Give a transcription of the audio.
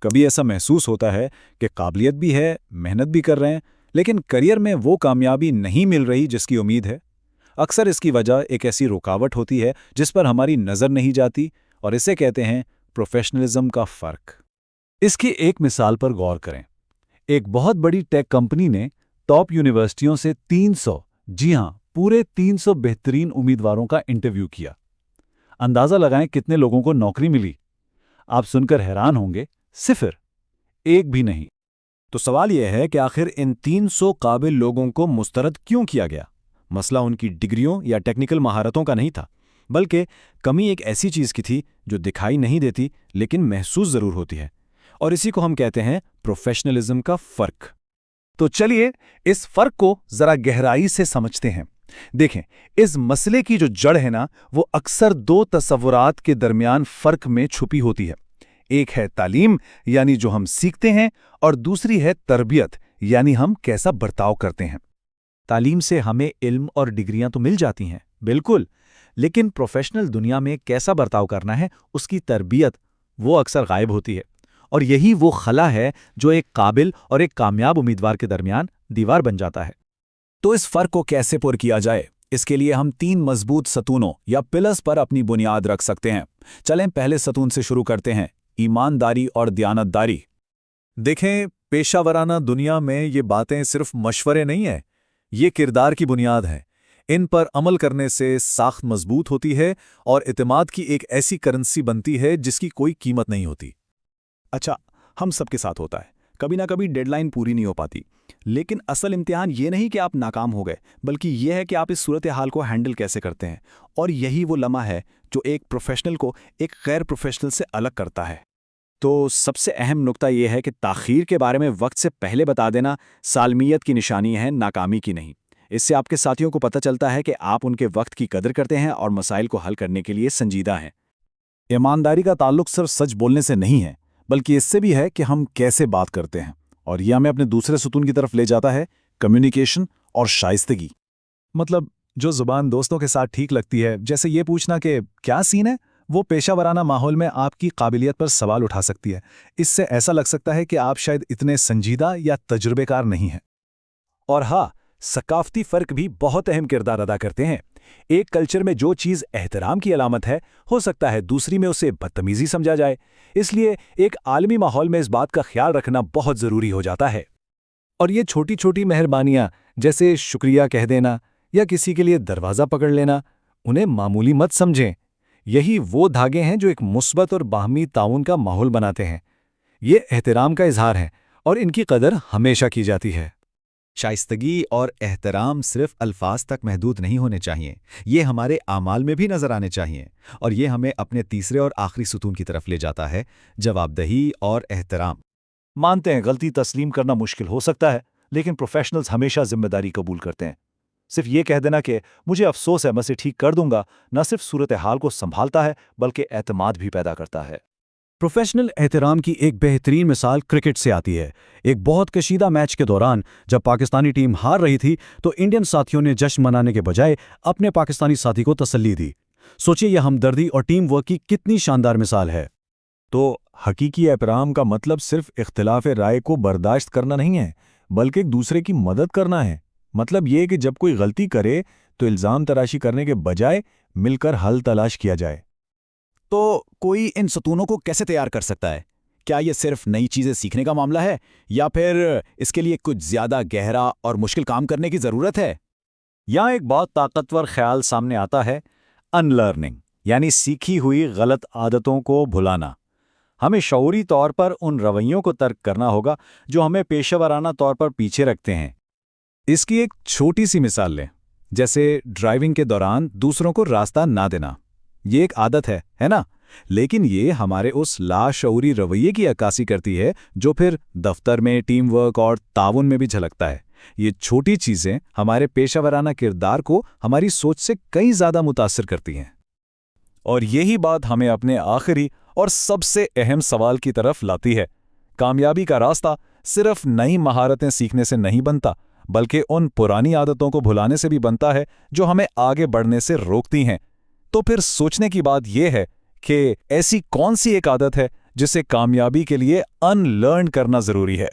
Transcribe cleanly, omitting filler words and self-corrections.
कभी ऐसा महसूस होता है कि काबिलियत भी है, मेहनत भी कर रहे हैं, लेकिन करियर में वो कामयाबी नहीं मिल रही जिसकी उम्मीद है। अक्सर इसकी वजह एक ऐसी रुकावट होती है जिस पर हमारी नज़र नहीं जाती, और इसे कहते हैं प्रोफेशनलिज्म का फ़र्क। इसकी एक मिसाल पर गौर करें। एक बहुत बड़ी टेक कंपनी ने टॉप यूनिवर्सिटियों से 300, जी हाँ, पूरे 300 बेहतरीन उम्मीदवारों का इंटरव्यू किया। अंदाज़ा लगाएं कितने लोगों को नौकरी मिली। आप सुनकर हैरान होंगे, सिफर, एक भी नहीं। तो सवाल यह है कि आखिर इन 300 काबिल लोगों को मुस्तरद क्यों किया गया? मसला उनकी डिग्रियों या टेक्निकल महारतों का नहीं था, बल्कि कमी एक ऐसी चीज़ की थी जो दिखाई नहीं देती लेकिन महसूस ज़रूर होती है, और इसी को हम कहते हैं प्रोफेशनलिज्म का फ़र्क। तो चलिए इस फर्क को जरा गहराई से समझते हैं। देखें, इस मसले की जो जड़ है ना, वो अक्सर दो तसव्वुरात के दरमियान फर्क में छुपी होती है। एक है तालीम, यानी जो हम सीखते हैं, और दूसरी है तरबियत, यानी हम कैसा बर्ताव करते हैं। तालीम से हमें इल्म और डिग्रियां तो मिल जाती हैं, बिल्कुल, लेकिन प्रोफेशनल दुनिया में कैसा बर्ताव करना है, उसकी तरबियत वो अक्सर गायब होती है। और यही वो खला है जो एक काबिल और एक कामयाब उम्मीदवार के दरमियान दीवार बन जाता है। तो इस फर्क को कैसे पुर किया जाए, इसके लिए हम 3 मजबूत सतूनों या पिलर्स पर अपनी बुनियाद रख सकते हैं। चलें पहले सतून से शुरू करते हैं, ईमानदारी और दयानतदारी। देखें, पेशावराना दुनिया में ये बातें सिर्फ मशवरे नहीं हैं, ये किरदार की बुनियाद हैं। इन पर अमल करने से साख्त मजबूत होती है और इत्मीनान की एक ऐसी करेंसी बनती है जिसकी कोई कीमत नहीं होती। अच्छा, हम सबके साथ होता है, कभी ना कभी डेडलाइन पूरी नहीं हो पाती, लेकिन असल इम्तिहान ये नहीं कि आप नाकाम हो गए, बल्कि ये है कि आप इस सूरत हाल को हैंडल कैसे करते हैं। और यही वो लम्हा है जो एक प्रोफेशनल को एक गैर प्रोफेशनल से अलग करता है। तो सबसे अहम नुक्ता यह है कि ताख़ीर के बारे में वक्त से पहले बता देना सालमियत की निशानी है, नाकामी की नहीं। इससे आपके साथियों को पता चलता है कि आप उनके वक्त की कदर करते हैं और मसाइल को हल करने के लिए संजीदा हैं। ईमानदारी का ताल्लुक सिर्फ सच बोलने से नहीं है, बल्कि इससे भी है कि हम कैसे बात करते हैं। और यह हमें अपने दूसरे सुतून की तरफ ले जाता है, कम्युनिकेशन और शाइस्तगी। मतलब जो ज़ुबान दोस्तों के साथ ठीक लगती है, जैसे ये पूछना कि क्या सीन है, वो पेशावराना माहौल में आपकी काबिलियत पर सवाल उठा सकती है। इससे ऐसा लग सकता है कि आप शायद इतने संजीदा या तजुर्बेकार नहीं हैं। और हाँ, सकाफती फ़र्क भी बहुत अहम किरदार अदा करते हैं। एक कल्चर में जो चीज़ एहतराम की अलामत है, हो सकता है दूसरी में उसे बदतमीज़ी समझा जाए। इसलिए एक आलमी माहौल में इस बात का ख्याल रखना बहुत ज़रूरी हो जाता है। और ये छोटी छोटी मेहरबानियाँ, जैसे शुक्रिया कह देना या किसी के लिए दरवाज़ा पकड़ लेना, उन्हें मामूली मत समझें। यही वो धागे हैं जो एक मुस्बत और बाहमी ताउन का माहौल बनाते हैं। ये एहतराम का इजहार है और इनकी कदर हमेशा की जाती है। शाइस्तगी और एहतराम सिर्फ अल्फाज तक महदूद नहीं होने चाहिए, ये हमारे आमाल में भी नजर आने चाहिए। और ये हमें अपने तीसरे और आखिरी सुतून की तरफ ले जाता है, जवाबदही और एहतराम। मानते हैं गलती तस्लीम करना मुश्किल हो सकता है, लेकिन प्रोफेशनल्स हमेशा जिम्मेदारी कबूल करते हैं। सिर्फ ये कह देना कि मुझे अफसोस है, मैं इसे ठीक कर दूंगा, न सिर्फ सूरत हाल को संभालता है बल्कि एतमाद भी पैदा करता है। प्रोफेशनल एहतराम की एक बेहतरीन मिसाल क्रिकेट से आती है। एक बहुत कशीदा मैच के दौरान जब पाकिस्तानी टीम हार रही थी तो इंडियन साथियों ने जश्न मनाने के बजाय अपने पाकिस्तानी साथी को तसल्ली दी। सोचिए यह हमदर्दी और टीम वर्क की कितनी शानदार मिसाल है। तो हकीकी एहतराम का मतलब सिर्फ इख्तिलाफ राय को बर्दाश्त करना नहीं है, बल्कि एक दूसरे की मदद करना है। मतलब ये कि जब कोई गलती करे तो इल्ज़ाम तराशी करने के बजाय मिलकर हल तलाश किया जाए। तो कोई इन सतूनों को कैसे तैयार कर सकता है? क्या ये सिर्फ नई चीज़ें सीखने का मामला है, या फिर इसके लिए कुछ ज़्यादा गहरा और मुश्किल काम करने की ज़रूरत है? यहाँ एक बहुत ताकतवर ख्याल सामने आता है, अनलर्निंग, यानी सीखी हुई गलत आदतों को भुलाना। हमें शऊरी तौर पर उन रवैयों को तर्क करना होगा जो हमें पेशेवराना तौर पर पीछे रखते हैं। इसकी एक छोटी सी मिसाल लें, जैसे ड्राइविंग के दौरान दूसरों को रास्ता ना देना। ये एक आदत है ना? लेकिन ये हमारे उस लाशऊरी रवैये की अक्कासी करती है जो फिर दफ्तर में टीम वर्क और ताउन में भी झलकता है। ये छोटी चीज़ें हमारे पेशावराना किरदार को हमारी सोच से कई ज़्यादा मुतासिर करती हैं। और यही बात हमें अपने आखिरी और सबसे अहम सवाल की तरफ लाती है। कामयाबी का रास्ता सिर्फ नई महारतें सीखने से नहीं बनता, बल्कि उन पुरानी आदतों को भुलाने से भी बनता है जो हमें आगे बढ़ने से रोकती हैं। तो फिर सोचने की बात यह है कि ऐसी कौन सी एक आदत है जिसे कामयाबी के लिए अनलर्न करना जरूरी है।